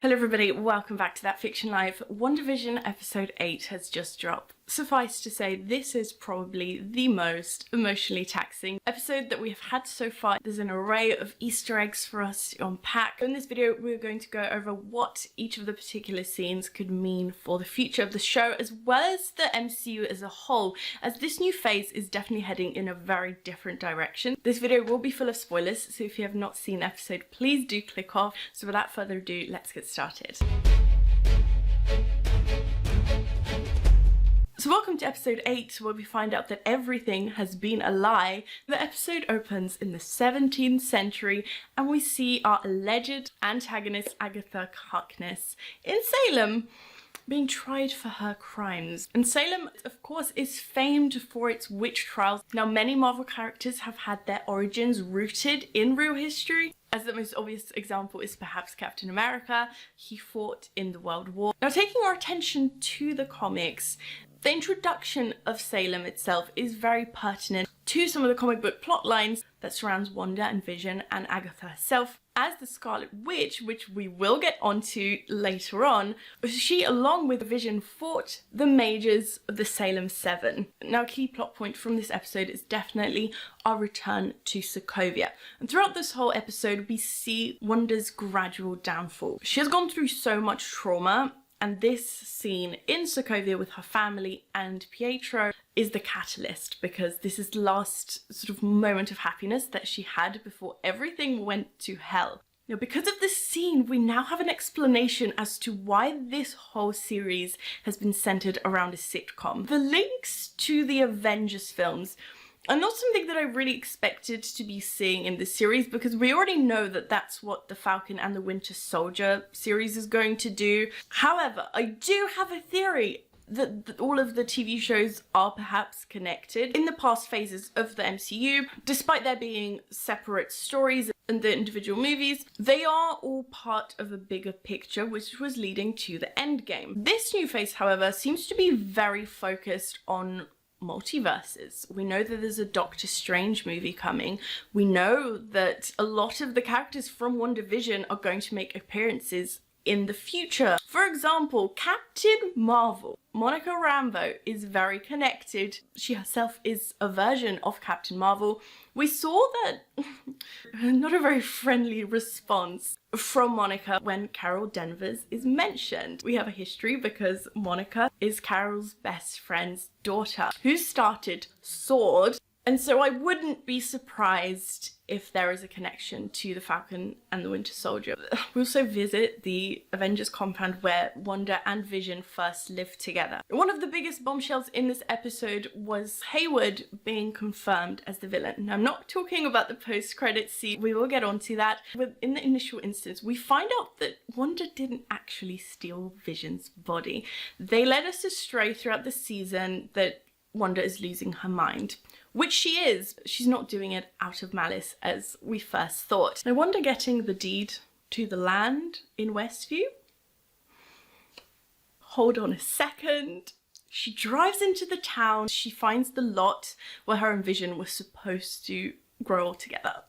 Hello everybody, welcome back to That Fiction Life. WANDAVISION episode 8 has just dropped. Suffice to say, this is probably the most emotionally taxing episode that we have had so far. There's an array of Easter eggs for us to unpack. In this video, we're going to go over what each of the particular scenes could mean for the future of the show, as well as the MCU as a whole, as this new phase is definitely heading in a very different direction. This video will be full of spoilers, so if you have not seen the episode, please do click off. So without further ado, let's get started. So welcome to episode 8, where we find out that everything has been a lie. The episode opens in the 17th century and we see our alleged antagonist Agatha Harkness in Salem being tried for her crimes. And Salem, of course, is famed for its witch trials. Now, many Marvel characters have had their origins rooted in real history. As the most obvious example is perhaps Captain America. He fought in the World War. Now, taking our attention to the comics, the introduction of Salem itself is very pertinent to some of the comic book plot lines that surrounds Wanda and Vision and Agatha herself as the Scarlet Witch, which we will get onto later on. She, along with Vision, fought the mages of the Salem Seven. Now, a key plot point from this episode is definitely our return to Sokovia. And throughout this whole episode, we see Wanda's gradual downfall. She has gone through so much trauma, and this scene in Sokovia with her family and Pietro is the catalyst, because this is the last sort of moment of happiness that she had before everything went to hell. Now, because of this scene, we now have an explanation as to why this whole series has been centered around a sitcom. The links to the Avengers films are not something that I really expected to be seeing in this series, because we already know that that's what the Falcon and the Winter Soldier series is going to do. However, I do have a theory that all of the TV shows are perhaps connected in the past phases of the MCU. Despite there being separate stories in the individual movies, they are all part of a bigger picture, which was leading to the Endgame. This new phase, however, seems to be very focused on multiverses. We know that there's a Doctor Strange movie coming. We know that a lot of the characters from WandaVision are going to make appearances in the future. For example, Captain Marvel, Monica Rambeau, is very connected. She herself is a version of Captain Marvel. We saw that not a very friendly response from Monica when Carol Danvers is mentioned. We have a history because Monica is Carol's best friend's daughter who started S.W.O.R.D. And so I wouldn't be surprised if there is a connection to the Falcon and the Winter Soldier. We also visit the Avengers compound where Wanda and Vision first lived together. One of the biggest bombshells in this episode was Hayward being confirmed as the villain. Now, I'm not talking about the post-credits scene, we will get onto that. But in the initial instance, we find out that Wanda didn't actually steal Vision's body. They led us astray throughout the season that Wanda is losing her mind. Which she is. She's not doing it out of malice as we first thought. Now, Wanda getting the deed to the land in Westview? Hold on a second. She drives into the town. She finds the lot where her and Vision were supposed to grow old together.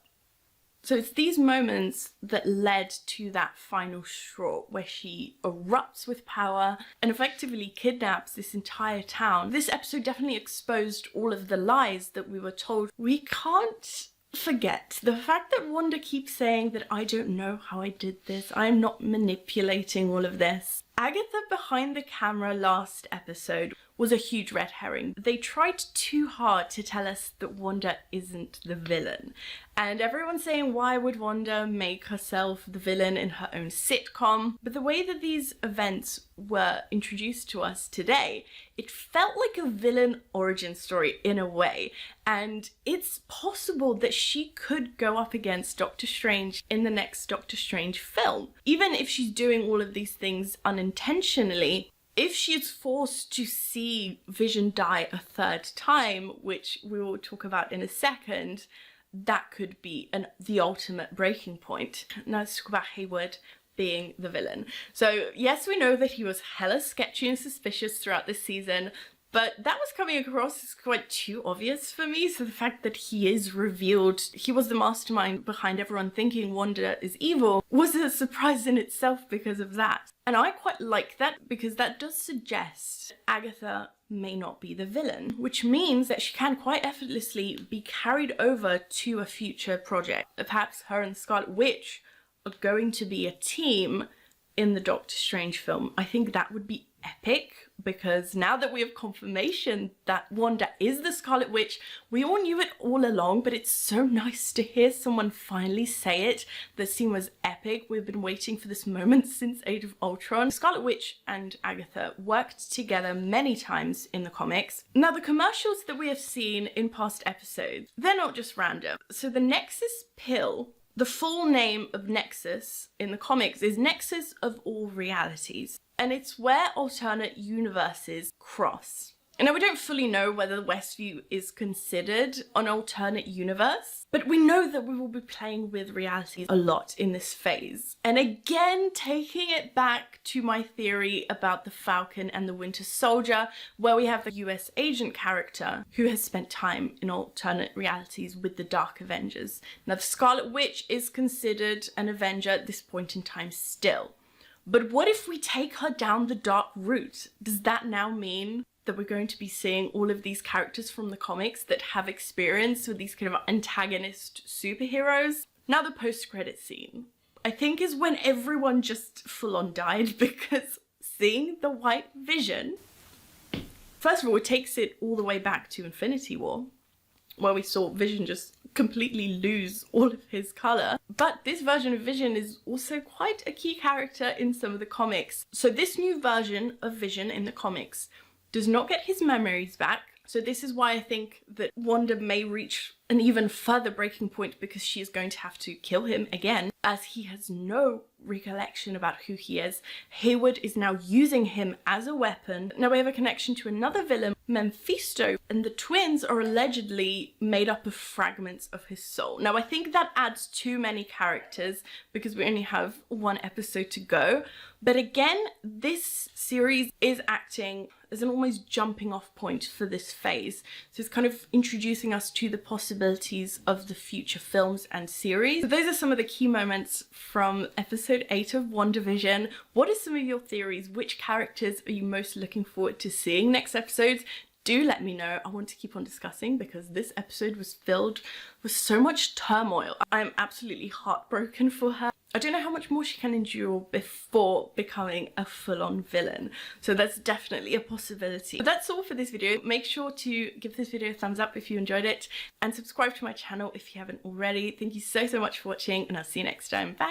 So it's these moments that led to that final straw where she erupts with power and effectively kidnaps this entire town. This episode definitely exposed all of the lies that we were told. We can't forget the fact that Wanda keeps saying that I don't know how I did this. I'm not manipulating all of this. Agatha behind the camera last episode was a huge red herring. They tried too hard to tell us that Wanda isn't the villain. And everyone's saying, why would Wanda make herself the villain in her own sitcom? But the way that these events were introduced to us today, it felt like a villain origin story in a way. And it's possible that she could go up against Doctor Strange in the next Doctor Strange film. Even if she's doing all of these things unintentionally, if she is forced to see Vision die a third time, which we will talk about in a second, that could be the ultimate breaking point. Now let's talk about Hayward being the villain. So yes, we know that he was hella sketchy and suspicious throughout this season, But that was coming across as quite too obvious for me. So the fact that he is revealed, he was the mastermind behind everyone thinking Wanda is evil, was a surprise in itself because of that. And I quite like that because that does suggest Agatha may not be the villain, which means that she can quite effortlessly be carried over to a future project. Perhaps her and Scarlet Witch are going to be a team in the Doctor Strange film. I think that would be epic, because now that we have confirmation that Wanda is the Scarlet Witch, we all knew it all along, but it's so nice to hear someone finally say it. The scene was epic. We've been waiting for this moment since Age of Ultron. Scarlet Witch and Agatha worked together many times in the comics. Now, the commercials that we have seen in past episodes, they're not just random. So the Nexus pill, the full name of Nexus in the comics is Nexus of All Realities, and it's where alternate universes cross. Now, we don't fully know whether Westview is considered an alternate universe, but we know that we will be playing with realities a lot in this phase. And again, taking it back to my theory about the Falcon and the Winter Soldier, where we have the US agent character who has spent time in alternate realities with the Dark Avengers. Now, the Scarlet Witch is considered an Avenger at this point in time still. But what if we take her down the dark route? Does that now mean that we're going to be seeing all of these characters from the comics that have experience with these kind of antagonist superheroes? Now, the post-credit scene, I think, is when everyone just full on died, because seeing the white Vision, first of all, it takes it all the way back to Infinity War, where we saw Vision just completely lose all of his colour. But this version of Vision is also quite a key character in some of the comics. So this new version of Vision in the comics does not get his memories back. So this is why I think that Wanda may reach an even further breaking point, because she is going to have to kill him again, as he has no recollection about who he is. Hayward is now using him as a weapon. Now we have a connection to another villain, Mephisto, and the twins are allegedly made up of fragments of his soul. Now I think that adds too many characters because we only have one episode to go. But again, this series is acting as an almost jumping off point for this phase. So it's kind of introducing us to the possibilities of the future films and series. So those are some of the key moments from episode 8 of WandaVision. What are some of your theories? Which characters are you most looking forward to seeing next episodes? Do let me know. I want to keep on discussing, because this episode was filled with so much turmoil. I'm absolutely heartbroken for her. I don't know how much more she can endure before becoming a full-on villain. So that's definitely a possibility. But that's all for this video. Make sure to give this video a thumbs up if you enjoyed it, and subscribe to my channel if you haven't already. Thank you so much for watching, and I'll see you next time. Bye!